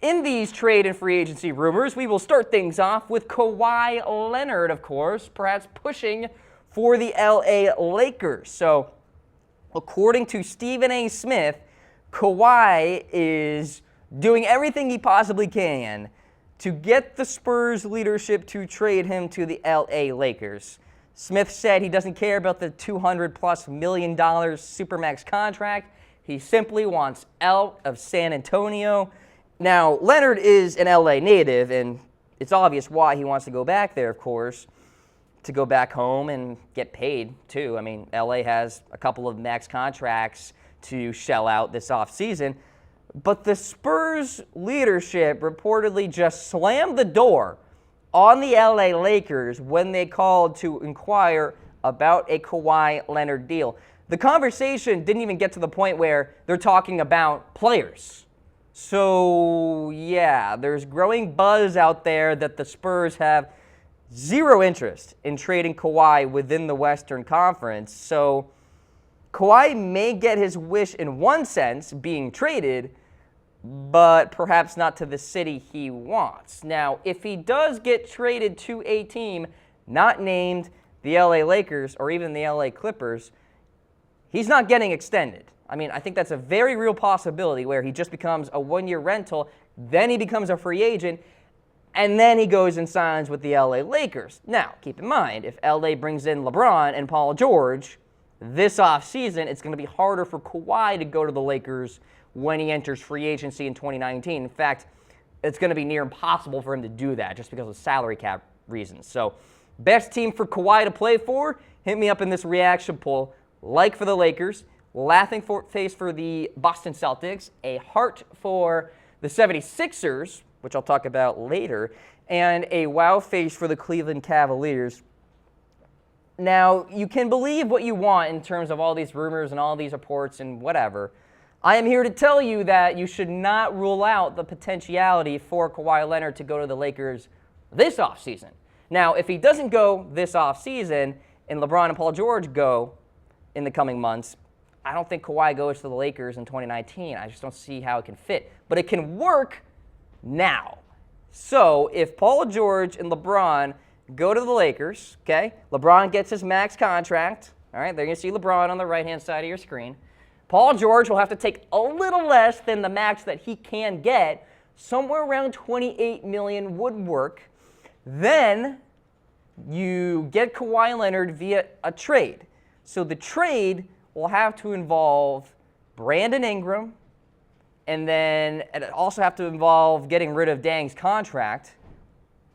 In these trade and free agency rumors, we will start things off with Kawhi Leonard, of course, perhaps pushing for the LA Lakers. So, according to Stephen A. Smith, Kawhi is doing everything he possibly can to get the Spurs leadership to trade him to the LA Lakers. Smith said he doesn't care about the $200+ million Supermax contract. He simply wants out of San Antonio. Now, Leonard is an LA native, and it's obvious why he wants to go back there, of course, to go back home and get paid, too. I mean, LA has a couple of max contracts to shell out this offseason. But the Spurs leadership reportedly just slammed the door on the LA Lakers when they called to inquire about a Kawhi Leonard deal. The conversation didn't even get to the point where they're talking about players. So, yeah, there's growing buzz out there that the Spurs have zero interest in trading Kawhi within the Western Conference. So, Kawhi may get his wish in one sense, being traded, but perhaps not to the city he wants. Now, if he does get traded to a team not named the LA Lakers or even the LA Clippers, he's not getting extended. I mean, I think that's a very real possibility where he just becomes a one-year rental, then he becomes a free agent, and then he goes and signs with the LA Lakers. Now, keep in mind, if LA brings in LeBron and Paul George this offseason, it's going to be harder for Kawhi to go to the Lakers when he enters free agency in 2019. In fact, it's going to be near impossible for him to do that just because of salary cap reasons. So, best team for Kawhi to play for? Hit me up in this reaction poll. Like for the Lakers, laughing face for the Boston Celtics, a heart for the 76ers, which I'll talk about later, and a wow face for the Cleveland Cavaliers. Now, you can believe what you want in terms of all these rumors and all these reports and whatever. I am here to tell you that you should not rule out the potentiality for Kawhi Leonard to go to the Lakers this offseason. Now, if he doesn't go this offseason and LeBron and Paul George go in the coming months, I don't think Kawhi goes to the Lakers in 2019. I just don't see how it can fit. But it can work now. So if Paul George and LeBron go to the Lakers, okay, LeBron gets his max contract. All right, they're going to see LeBron on the right-hand side of your screen. Paul George will have to take a little less than the max that he can get. Somewhere around $28 million would work. Then you get Kawhi Leonard via a trade. So the trade will have to involve Brandon Ingram, and then it also have to involve getting rid of Dang's contract,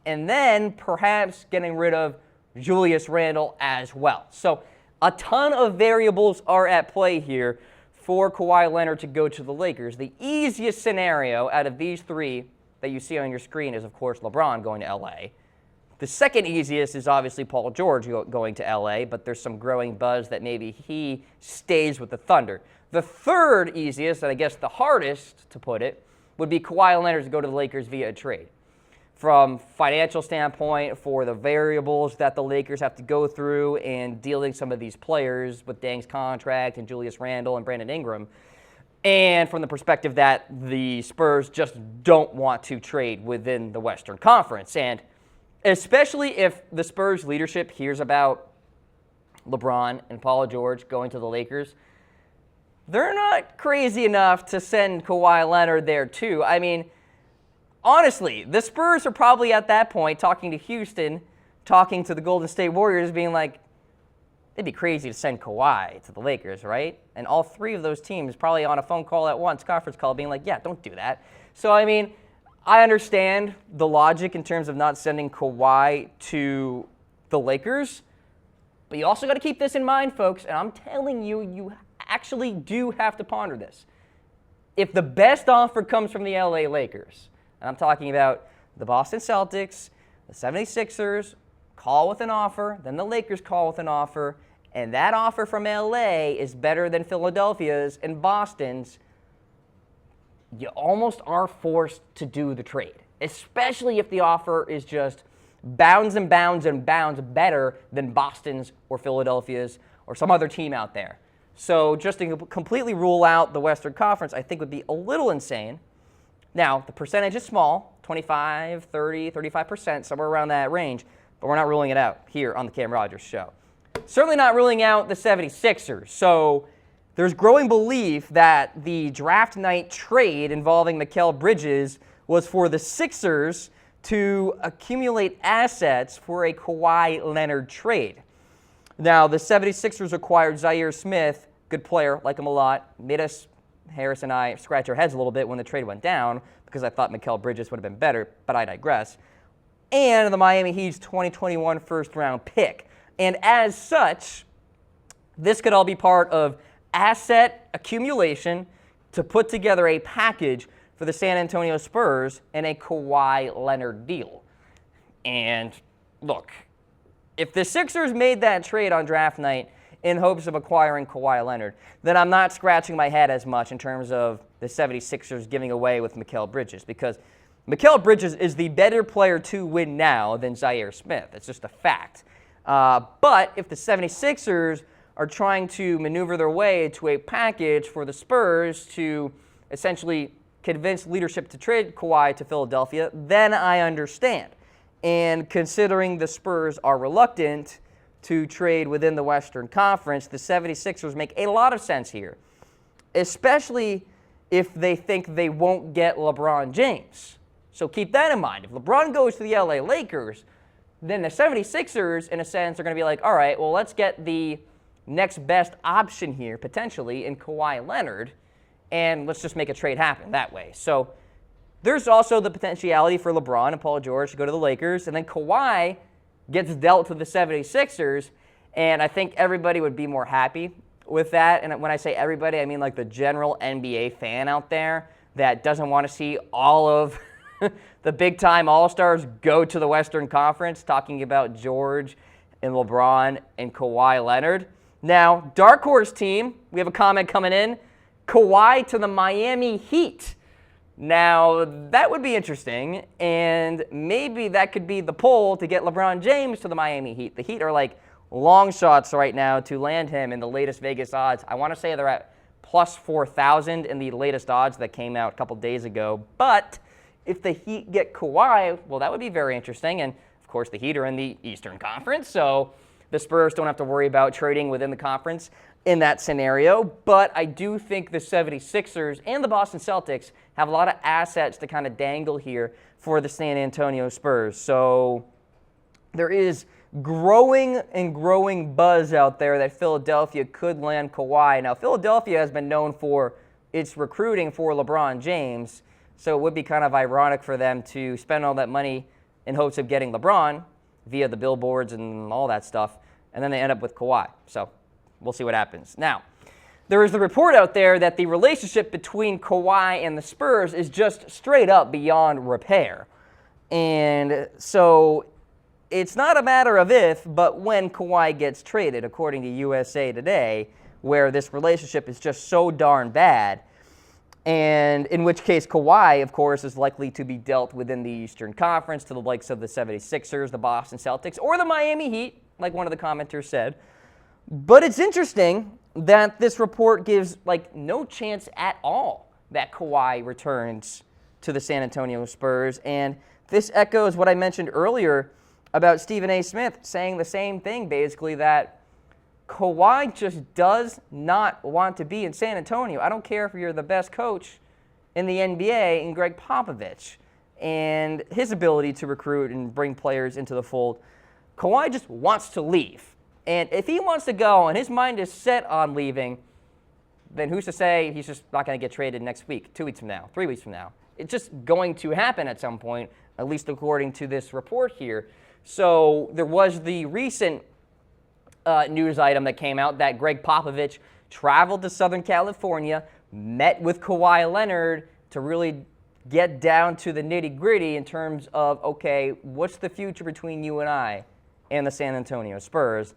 and then perhaps getting rid of Julius Randle as well. So a ton of variables are at play here for Kawhi Leonard to go to the Lakers. The easiest scenario out of these three that you see on your screen is, of course, LeBron going to LA. The second easiest is obviously Paul George going to LA, but there's some growing buzz that maybe he stays with the Thunder. The third easiest, and I guess the hardest to put it, would be Kawhi Leonard to go to the Lakers via a trade. From financial standpoint, for the variables that the Lakers have to go through and dealing some of these players with Dang's contract and Julius Randle and Brandon Ingram, and from the perspective that the Spurs just don't want to trade within the Western Conference. And especially if the Spurs leadership hears about LeBron and Paul George going to the Lakers, they're not crazy enough to send Kawhi Leonard there too. I mean, honestly, the Spurs are probably at that point talking to Houston, talking to the Golden State Warriors, being like, it'd be crazy to send Kawhi to the Lakers, right? And all three of those teams probably on a phone call at once, conference call, being like, yeah, don't do that. So, I mean, I understand the logic in terms of not sending Kawhi to the Lakers, but you also got to keep this in mind, folks, and I'm telling you, you actually do have to ponder this. If the best offer comes from the LA Lakers, and I'm talking about the Boston Celtics, the 76ers, call with an offer, then the Lakers call with an offer, and that offer from LA is better than Philadelphia's and Boston's, you almost are forced to do the trade, especially if the offer is just bounds and bounds and bounds better than Boston's or Philadelphia's or some other team out there. So just to completely rule out the Western Conference, I think would be a little insane. Now, the percentage is small, 25, 30, 35%, somewhere around that range, but we're not ruling it out here on the Cam Rogers Show. Certainly not ruling out the 76ers. So there's growing belief that the draft night trade involving Mikal Bridges was for the Sixers to accumulate assets for a Kawhi Leonard trade. Now, the 76ers acquired Zaire Smith, good player, like him a lot, made us, Harris and I, scratch our heads a little bit when the trade went down because I thought Mikal Bridges would have been better, but I digress. And the Miami Heat's 2021 first-round pick. And as such, this could all be part of asset accumulation to put together a package for the San Antonio Spurs and a Kawhi Leonard deal. And look, if the Sixers made that trade on draft night in hopes of acquiring Kawhi Leonard, then I'm not scratching my head as much in terms of the 76ers giving away with Mikal Bridges, because Mikal Bridges is the better player to win now than Zaire Smith. It's just a fact. But if the 76ers are trying to maneuver their way to a package for the Spurs to essentially convince leadership to trade Kawhi to Philadelphia, then I understand. And considering the Spurs are reluctant to trade within the Western Conference, the 76ers make a lot of sense here, especially if they think they won't get LeBron James. So keep that in mind. If LeBron goes to the LA Lakers, then the 76ers, in a sense, are going to be like, all right, well, let's get the next best option here, potentially, in Kawhi Leonard, and let's just make a trade happen that way. So there's also the potentiality for LeBron and Paul George to go to the Lakers, and then Kawhi gets dealt to the 76ers, and I think everybody would be more happy with that. And when I say everybody, I mean like the general NBA fan out there that doesn't want to see all of the big-time All-Stars go to the Western Conference, talking about George and LeBron and Kawhi Leonard. Now, dark horse team, we have a comment coming in, Kawhi to the Miami Heat. Now, that would be interesting, and maybe that could be the pull to get LeBron James to the Miami Heat. The Heat are like long shots right now to land him in the latest Vegas odds. I want to say they're at plus 4,000 in the latest odds that came out a couple days ago, but if the Heat get Kawhi, well, that would be very interesting. And, of course, the Heat are in the Eastern Conference, so the Spurs don't have to worry about trading within the conference in that scenario. But I do think the 76ers and the Boston Celtics have a lot of assets to kind of dangle here for the San Antonio Spurs. So there is growing buzz out there that Philadelphia could land Kawhi. Now, Philadelphia has been known for its recruiting for LeBron James, so it would be kind of ironic for them to spend all that money in hopes of getting LeBron via the billboards and all that stuff, and then they end up with Kawhi. So we'll see what happens. Now, there is the report out there that the relationship between Kawhi and the Spurs is just straight up beyond repair. And so it's not a matter of if, but when Kawhi gets traded, according to USA Today, where this relationship is just so darn bad. And in which case Kawhi, of course, is likely to be dealt within the Eastern Conference to the likes of the 76ers, the Boston Celtics, or the Miami Heat, like one of the commenters said. But it's interesting that this report gives no chance at all that Kawhi returns to the San Antonio Spurs. And this echoes what I mentioned earlier about Stephen A. Smith saying the same thing, basically, that Kawhi just does not want to be in San Antonio. I don't care if you're the best coach in the NBA and Greg Popovich and his ability to recruit and bring players into the fold. Kawhi just wants to leave. And if he wants to go and his mind is set on leaving, then who's to say he's just not going to get traded next week, 2 weeks from now, 3 weeks from now? It's just going to happen at some point, at least according to this report here. So there was the recent news item that came out that Greg Popovich traveled to Southern California, met with Kawhi Leonard to really get down to the nitty-gritty in terms of, okay, what's the future between you and I and the San Antonio Spurs?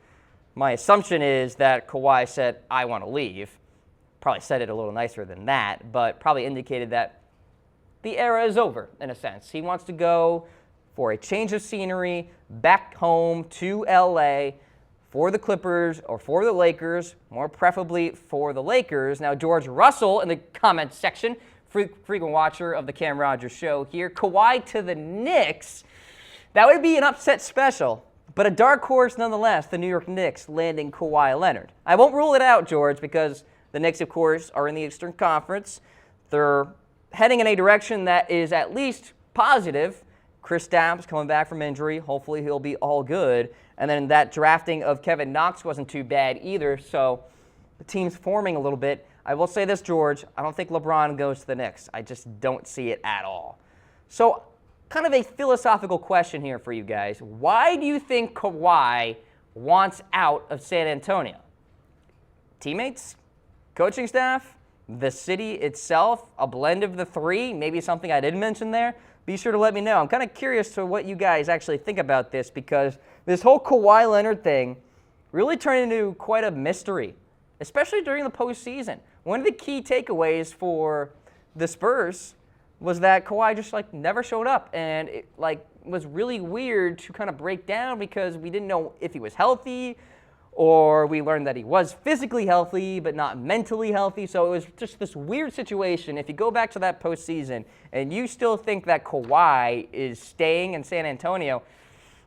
My assumption is that Kawhi said, I want to leave. Probably said it a little nicer than that, but probably indicated that the era is over, in a sense. He wants to go for a change of scenery, back home to LA, for the Clippers or for the Lakers, more preferably for the Lakers. Now, George Russell in the comments section frequent watcher of the Cam Rogers Show here. Kawhi to the Knicks. That would be an upset special, but a dark horse nonetheless, the New York Knicks landing Kawhi Leonard. I won't rule it out, George, because the Knicks, of course, are in the Eastern Conference. They're heading in a direction that is at least positive. Kristaps coming back from injury. Hopefully he'll be all good. And then that drafting of Kevin Knox wasn't too bad either, so the team's forming a little bit. I will say this, George. I don't think LeBron goes to the Knicks. I just don't see it at all. So kind of a philosophical question here for you guys. Why do you think Kawhi wants out of San Antonio? Teammates? Coaching staff? The city itself? A blend of the three? Maybe something I didn't mention there? Be sure to let me know. I'm kind of curious to what you guys actually think about this, because this whole Kawhi Leonard thing really turned into quite a mystery, especially during the postseason. One of the key takeaways for the Spurs was that Kawhi just never showed up, and it was really weird to kind of break down because we didn't know if he was healthy, or we learned that he was physically healthy but not mentally healthy. So it was just this weird situation. If you go back to that postseason and you still think that Kawhi is staying in San Antonio,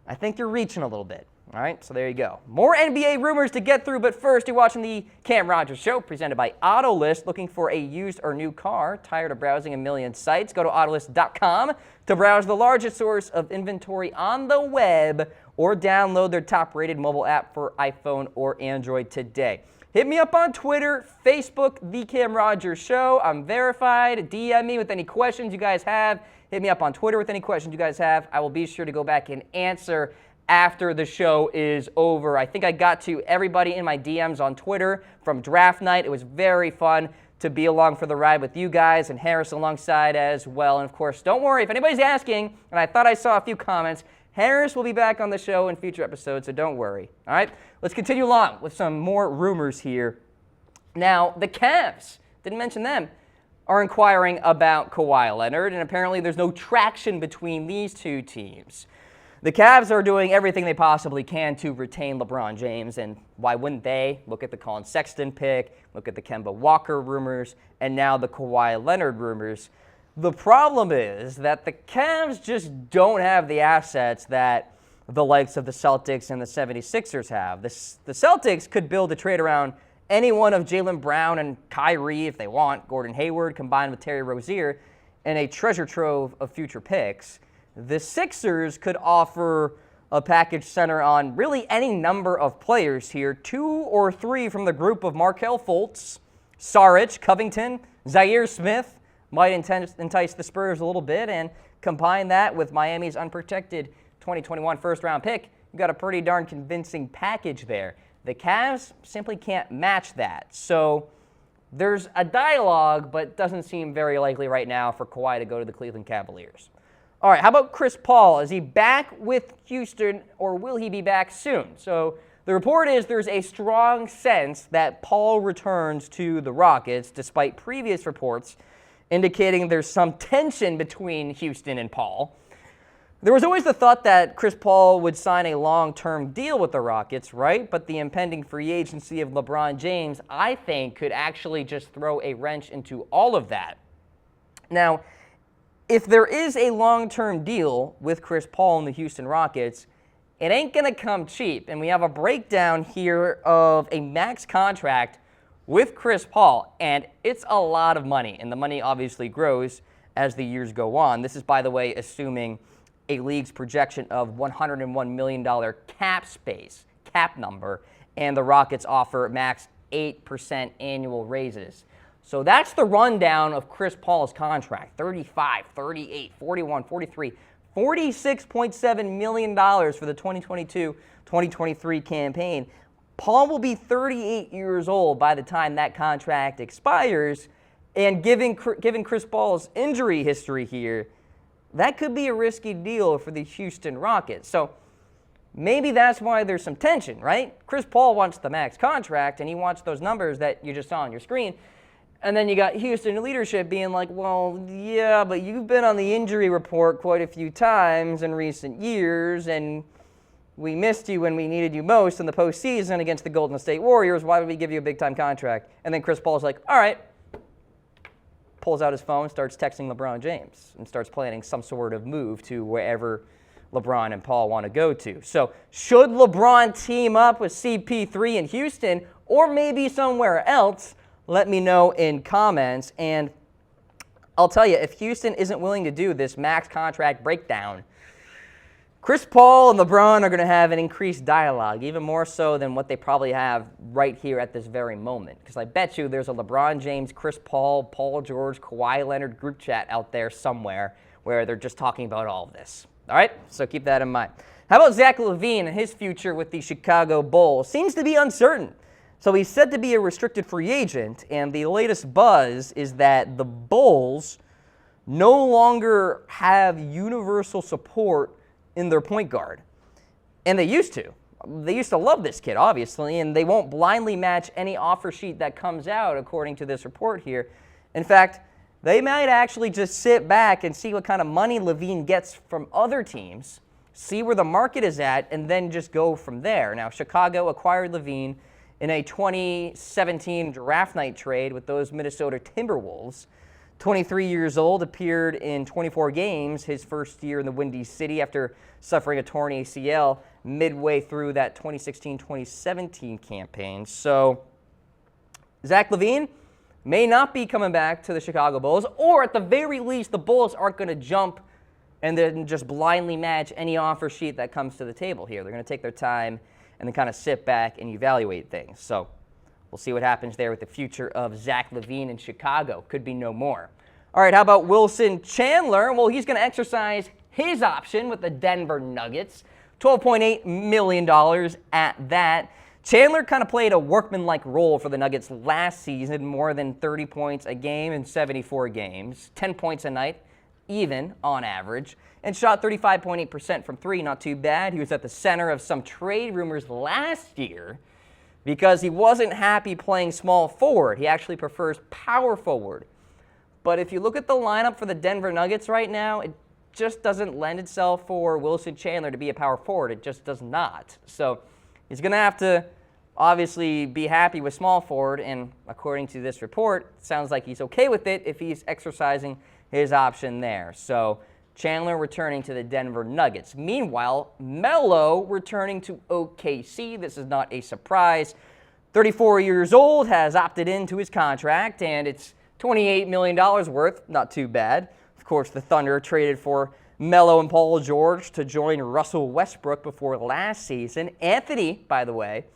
I think you're reaching a little bit. All right, so there you go. More NBA rumors to get through, but first, you're watching the Cam Rogers Show, presented by Autolist. Looking for a used or new car? Tired of browsing a million sites? Go to Autolist.com to browse the largest source of inventory on the web, or download their top-rated mobile app for iPhone or Android today. Hit me up on Twitter, Facebook, The Cam Rogers Show. I'm verified. DM me with any questions you guys have. Hit me up on Twitter with any questions you guys have. I will be sure to go back and answer after the show is over. I think I got to everybody in my DMs on Twitter from draft night. It was very fun to be along for the ride with you guys, and Harris alongside as well. And of course, don't worry, if anybody's asking, and I thought I saw a few comments, Harris will be back on the show in future episodes, so don't worry. All right, let's continue along with some more rumors here. Now, the Cavs, didn't mention them, are inquiring about Kawhi Leonard, and apparently there's no traction between these two teams. The Cavs are doing everything they possibly can to retain LeBron James, and why wouldn't they? Look at the Colin Sexton pick, look at the Kemba Walker rumors, and now the Kawhi Leonard rumors. The problem is that the Cavs just don't have the assets that the likes of the Celtics and the 76ers have. The Celtics could build a trade around any one of Jaylen Brown and Kyrie if they want, Gordon Hayward combined with Terry Rozier, and a treasure trove of future picks. The Sixers could offer a package center on really any number of players here, 2 or 3 from the group of Markelle Fultz, Saric, Covington, Zaire Smith, might entice the Spurs a little bit, and combine that with Miami's unprotected 2021 first-round pick, you've got a pretty darn convincing package there. The Cavs simply can't match that. So there's a dialogue, but doesn't seem very likely right now for Kawhi to go to the Cleveland Cavaliers. All right, how about Chris Paul? Is he back with Houston, or will he be back soon? So the report is there's a strong sense that Paul returns to the Rockets, despite previous reports indicating there's some tension between Houston and Paul. There was always the thought that Chris Paul would sign a long-term deal with the Rockets, right? But the impending free agency of LeBron James, I think, could actually just throw a wrench into all of that. Now, if there is a long-term deal with Chris Paul and the Houston Rockets, it ain't going to come cheap. And we have a breakdown here of a max contract with Chris Paul, and it's a lot of money. And the money obviously grows as the years go on. This is, by the way, assuming a league's projection of $101 million cap number, and the Rockets offer max 8% annual raises. So that's the rundown of Chris Paul's contract, $35, $38, $41, $43, $46.7 million for the 2022-2023 campaign. Paul will be 38 years old by the time that contract expires, and given Chris Paul's injury history here, that could be a risky deal for the Houston Rockets. So maybe that's why there's some tension, right? Chris Paul wants the max contract, and he wants those numbers that you just saw on your screen. And then you got Houston leadership being like, well, yeah, but you've been on the injury report quite a few times in recent years, and we missed you when we needed you most in the postseason against the Golden State Warriors. Why would we give you a big-time contract? And then Chris Paul's like, all right, pulls out his phone, starts texting LeBron James, and starts planning some sort of move to wherever LeBron and Paul want to go to. So should LeBron team up with CP3 in Houston or maybe somewhere else? Let me know in comments. And I'll tell you, if Houston isn't willing to do this max contract breakdown, Chris Paul and LeBron are going to have an increased dialogue, even more so than what they probably have right here at this very moment. Because I bet you there's a LeBron James, Chris Paul, Paul George, Kawhi Leonard group chat out there somewhere where they're just talking about all of this. All right? So keep that in mind. How about Zach LaVine and his future with the Chicago Bulls? Seems to be uncertain. So he's said to be a restricted free agent, and the latest buzz is that the Bulls no longer have universal support in their point guard. And they used to. They used to love this kid, obviously, and they won't blindly match any offer sheet that comes out, according to this report here. In fact, they might actually just sit back and see what kind of money LaVine gets from other teams, see where the market is at, and then just go from there. Now, Chicago acquired LaVine in a 2017 draft night trade with those Minnesota Timberwolves. 23 years old, appeared in 24 games his first year in the Windy City after suffering a torn ACL midway through that 2016-2017 campaign. So Zach LaVine may not be coming back to the Chicago Bulls, or at the very least, the Bulls aren't going to jump and then just blindly match any offer sheet that comes to the table here. They're going to take their time and then kind of sit back and evaluate things. So we'll see what happens there with the future of Zach LaVine in Chicago. Could be no more. All right, how about Wilson Chandler? Well, he's going to exercise his option with the Denver Nuggets. $12.8 million at that. Chandler kind of played a workmanlike role for the Nuggets last season, more than 30 points a game in 74 games, 10 points a night, even on average, and shot 35.8% from three, not too bad. He was at the center of some trade rumors last year because he wasn't happy playing small forward. He actually prefers power forward. But if you look at the lineup for the Denver Nuggets right now, it just doesn't lend itself for Wilson Chandler to be a power forward. It just does not. So he's going to have to obviously be happy with small forward, and according to this report, it sounds like he's okay with it if he's exercising his option there. So Chandler returning to the Denver Nuggets. Meanwhile, Melo returning to OKC. This is not a surprise. 34 years old, has opted into his contract, and it's $28 million worth. Not too bad. Of course, the Thunder traded for Melo and Paul George to join Russell Westbrook before last season. Anthony, by the way,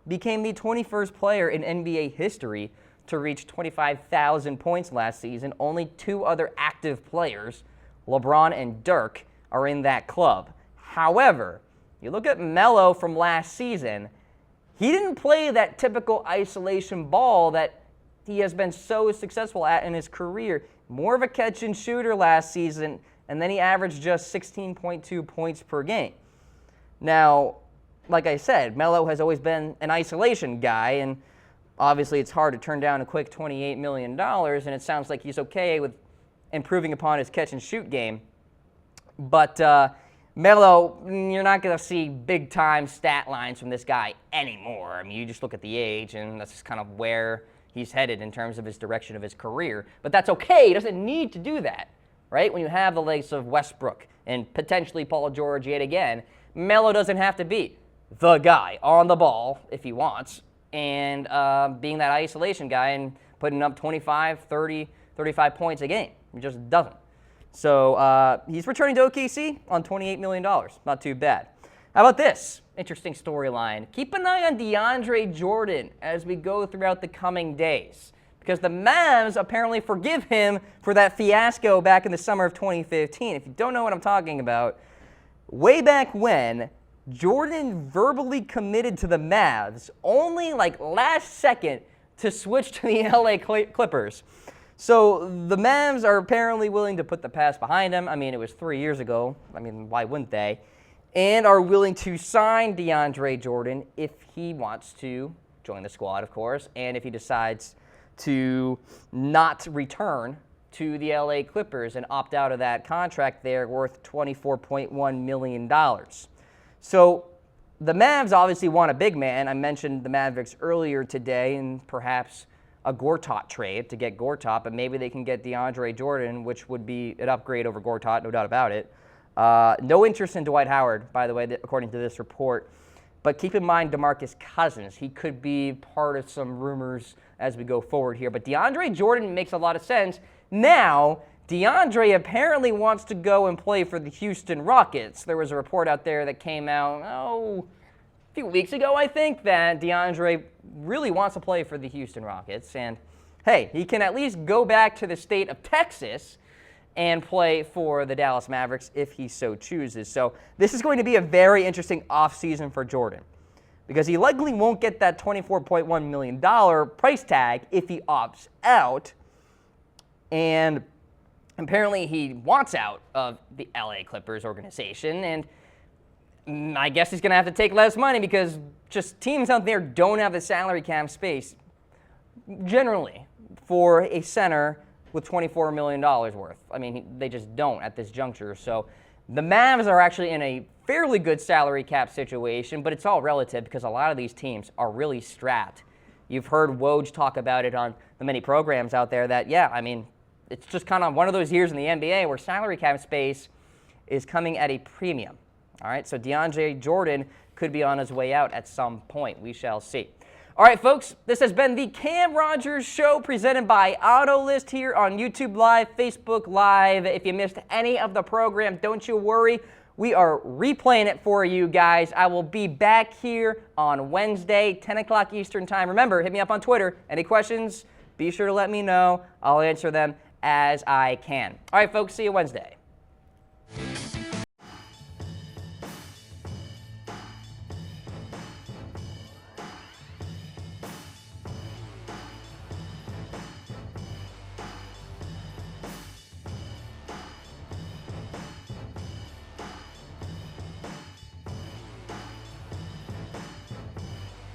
became the 21st player in NBA history to reach 25,000 points last season. Only two other active players, LeBron and Dirk, are in that club. However, you look at Melo from last season, he didn't play that typical isolation ball that he has been so successful at in his career. More of a catch and shooter last season, and then he averaged just 16.2 points per game. Now, like I said, Melo has always been an isolation guy, and obviously it's hard to turn down a quick $28 million, and it sounds like he's okay with improving upon his catch-and-shoot game. But Melo, you're not going to see big-time stat lines from this guy anymore. I mean, you just look at the age, and that's just kind of where he's headed in terms of his direction of his career. But that's okay. He doesn't need to do that, right? When you have the likes of Westbrook and potentially Paul George yet again, Melo doesn't have to be the guy on the ball if he wants, and being that isolation guy and putting up 25, 30, 35 points a game. He just doesn't. So he's returning to OKC on $28 million. Not too bad. How about this? Interesting storyline. Keep an eye on DeAndre Jordan as we go throughout the coming days, because the Mavs apparently forgive him for that fiasco back in the summer of 2015. If you don't know what I'm talking about, way back when, Jordan verbally committed to the Mavs, only like last second to switch to the LA Clippers. So the Mavs are apparently willing to put the past behind him. I mean, it was 3 years ago. I mean, why wouldn't they? And are willing to sign DeAndre Jordan if he wants to join the squad, of course, and if he decides to not return to the LA Clippers and opt out of that contract there worth $24.1 million. So the Mavs obviously want a big man. I mentioned the Mavericks earlier today, and perhaps a Gortat trade to get Gortat, but maybe they can get DeAndre Jordan, which would be an upgrade over Gortat, no doubt about it. No interest in Dwight Howard, by the way, according to this report. But keep in mind DeMarcus Cousins. He could be part of some rumors as we go forward here. But DeAndre Jordan makes a lot of sense. Now, DeAndre apparently wants to go and play for the Houston Rockets. There was a report out there that came out, a few weeks ago, I think, that DeAndre really wants to play for the Houston Rockets. And, hey, he can at least go back to the state of Texas and play for the Dallas Mavericks if he so chooses. So this is going to be a very interesting offseason for Jordan because he likely won't get that $24.1 million price tag if he opts out. And apparently he wants out of the LA Clippers organization, and I guess he's going to have to take less money because just teams out there don't have the salary cap space generally for a center with $24 million worth. I mean, they just don't at this juncture. So the Mavs are actually in a fairly good salary cap situation, but it's all relative because a lot of these teams are really strapped. You've heard Woj talk about it on the many programs out there that, yeah, I mean, it's just kind of one of those years in the NBA where salary cap space is coming at a premium. All right, so DeAndre Jordan could be on his way out at some point. We shall see. All right, folks, this has been the Cam Rogers Show presented by AutoList here on YouTube Live, Facebook Live. If you missed any of the program, don't you worry. We are replaying it for you guys. I will be back here on Wednesday, 10 o'clock Eastern Time. Remember, hit me up on Twitter. Any questions, be sure to let me know. I'll answer them as I can. All right, folks, see you Wednesday.